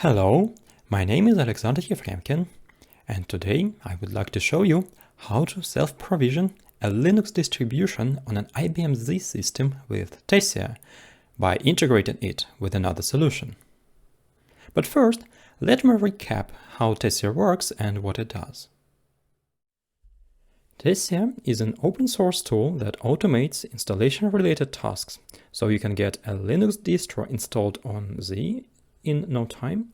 Hello, my name is Efremkin, and today I would like to show you how to self-provision a Linux distribution on an IBM Z system with Tessia by integrating it with another solution. But first, let me recap how Tessia works and what it does. Tessia is an open source tool that automates installation-related tasks, so you can get a Linux distro installed on Z in no time.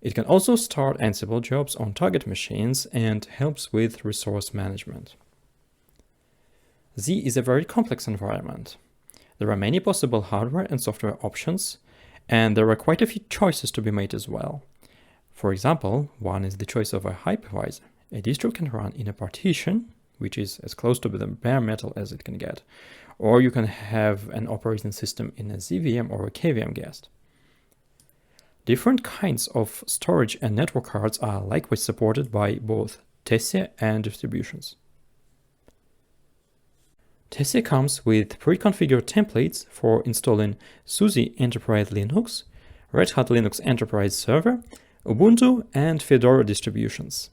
It can also start Ansible jobs on target machines and helps with resource management. Z is a very complex environment. There are many possible hardware and software options, and there are quite a few choices to be made as well. For example, one is the choice of a hypervisor. A distro can run in a partition, which is as close to the bare metal as it can get, or you can have an operating system in a ZVM or a KVM guest. Different kinds of storage and network cards are likewise supported by both Tessia and distributions. Tessia comes with pre-configured templates for installing SUSE Enterprise Linux, Red Hat Linux Enterprise Server, Ubuntu, and Fedora distributions.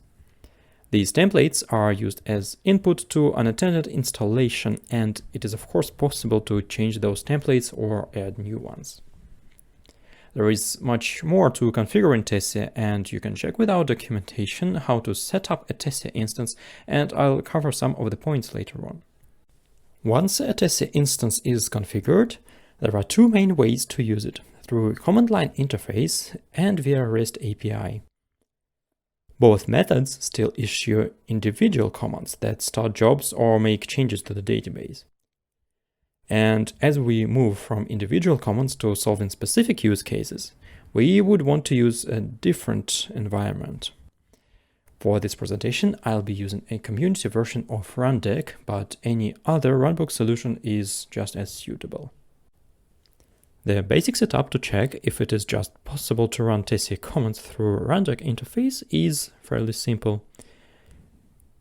These templates are used as input to unattended installation, and it is of course possible to change those templates or add new ones. There is much more to configure in Tessia, and you can check with our documentation how to set up a Tessia instance, and I'll cover some of the points later on. Once a Tessia instance is configured, there are two main ways to use it, through a command line interface and via REST API. Both methods still issue individual commands that start jobs or make changes to the database. And as we move from individual commands to solving specific use cases, we would want to use a different environment. For this presentation, I'll be using a community version of runbook, but any other runbook solution is just as suitable. The basic setup to check if it is just possible to run Tessia commands through a runbook interface is fairly simple.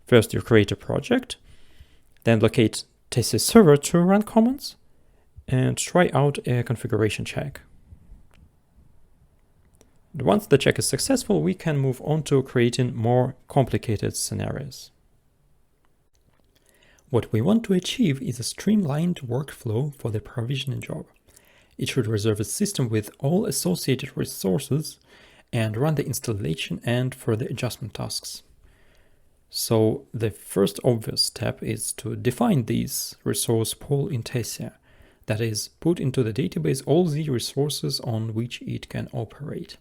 First, you create a project, then locate Tessia server to run commands, and try out a configuration check. And once the check is successful, we can move on to creating more complicated scenarios. What we want to achieve is a streamlined workflow for the provisioning job. It should reserve a system with all associated resources and run the installation and further adjustment tasks. So the first obvious step is to define this resource pool in Tessia, that is, put into the database all the resources on which it can operate.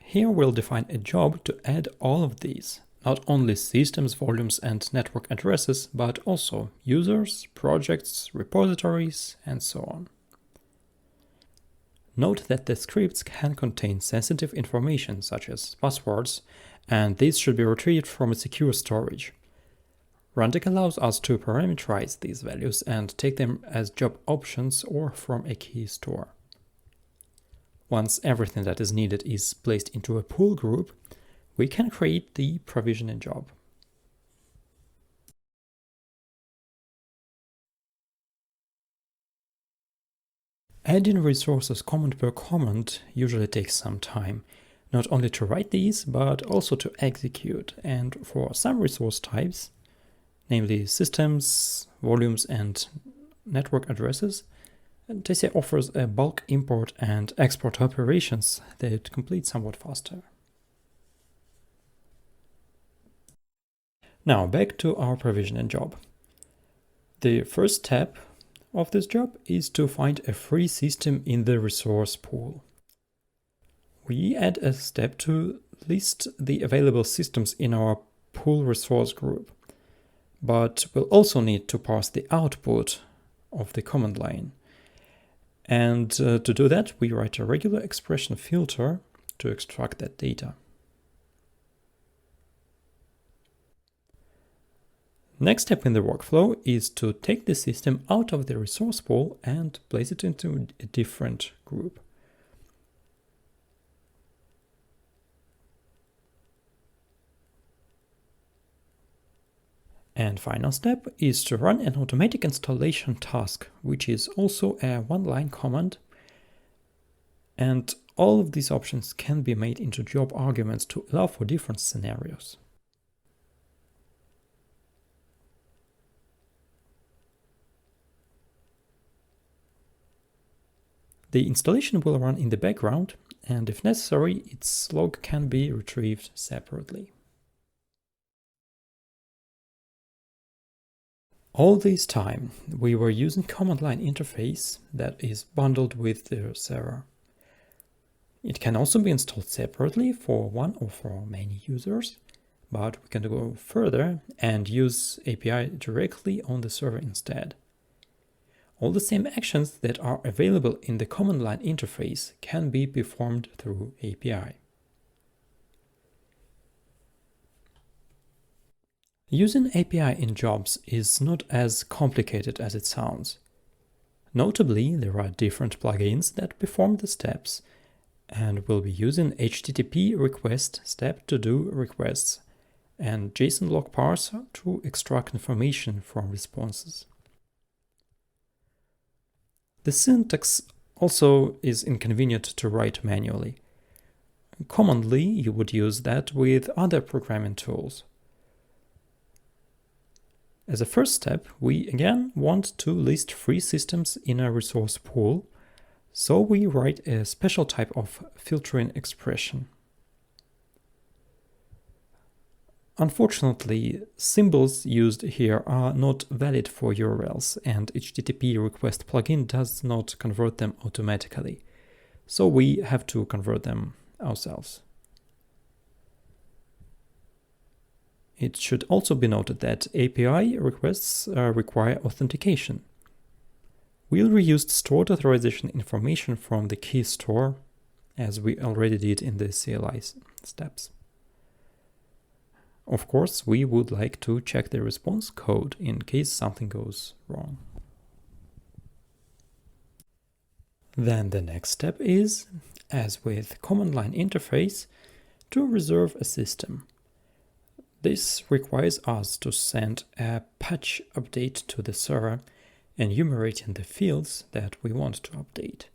Here we'll define a job to add all of these, not only systems, volumes, and network addresses, but also users, projects, repositories, and so on. Note that the scripts can contain sensitive information such as passwords, and these should be retrieved from a secure storage. Runbook allows us to parameterize these values and take them as job options or from a key store. Once everything that is needed is placed into a pool group, we can create the provisioning job. Adding resources command per command usually takes some time, not only to write these, but also to execute. And for some resource types, namely systems, volumes, and network addresses, Tessia offers a bulk import and export operations that complete somewhat faster. Now back to our provisioning job. The first step of this job is to find a free system in the resource pool. We add a step to list the available systems in our pool resource group, but we'll also need to parse the output of the command line. And to do that, we write a regular expression filter to extract that data. Next step in the workflow is to take the system out of the resource pool and place it into a different group. And final step is to run an automatic installation task, which is also a one-line command. And all of these options can be made into job arguments to allow for different scenarios. The installation will run in the background, and if necessary, its log can be retrieved separately. All this time, we were using command line interface that is bundled with the server. It can also be installed separately for one or for many users, but we can go further and use API directly on the server instead. All the same actions that are available in the command line interface can be performed through API. Using API in jobs is not as complicated as it sounds. Notably, there are different plugins that perform the steps, and we'll be using HTTP request step to do requests and JSON log parser to extract information from responses. The syntax also is inconvenient to write manually. Commonly, you would use that with other programming tools. As a first step, we again want to list free systems in a resource pool, so we write a special type of filtering expression. Unfortunately, symbols used here are not valid for URLs, and HTTP request plugin does not convert them automatically, so we have to convert them ourselves. It should also be noted that API requests require authentication. We reused stored authorization information from the key store, as we already did in the CLI steps. Of course, we would like to check the response code in case something goes wrong. Then the next step is, as with command line interface, to reserve a system. This requires us to send a patch update to the server, enumerating the fields that we want to update.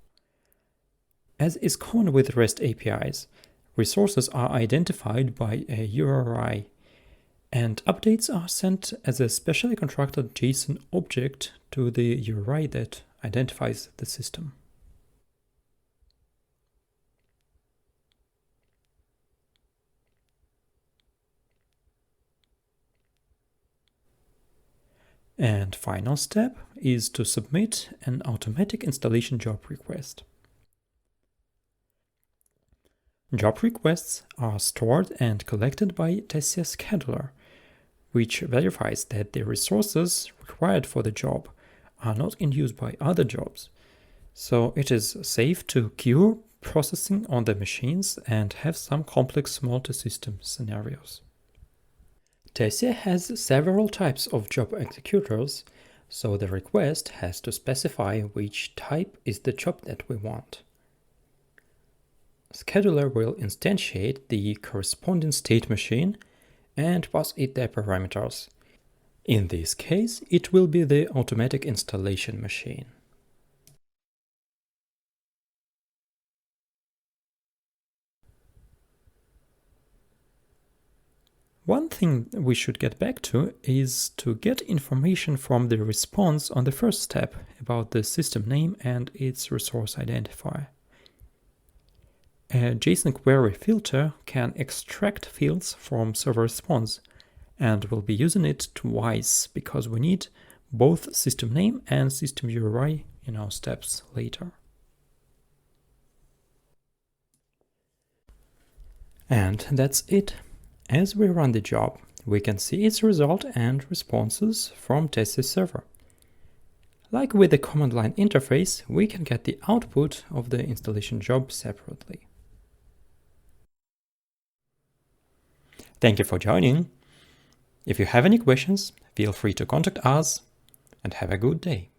As is common with REST APIs, resources are identified by a URI, and updates are sent as a specially constructed JSON object to the URI that identifies the system. And final step is to submit an automatic installation job request. Job requests are stored and collected by Tessia scheduler, which verifies that the resources required for the job are not in use by other jobs, so it is safe to queue processing on the machines and have some complex multi-system scenarios. Tessia has several types of job executors, so the request has to specify which type is the job that we want. Scheduler will instantiate the corresponding state machine and pass it their parameters. In this case, it will be the automatic installation machine. One thing we should get back to is to get information from the response on the first step about the system name and its resource identifier. A JSON query filter can extract fields from server response, and we'll be using it twice because we need both system name and system URI in our steps later. And that's it. As we run the job, we can see its result and responses from Tessia server. Like with the command line interface, we can get the output of the installation job separately. Thank you for joining. If you have any questions, feel free to contact us, and have a good day.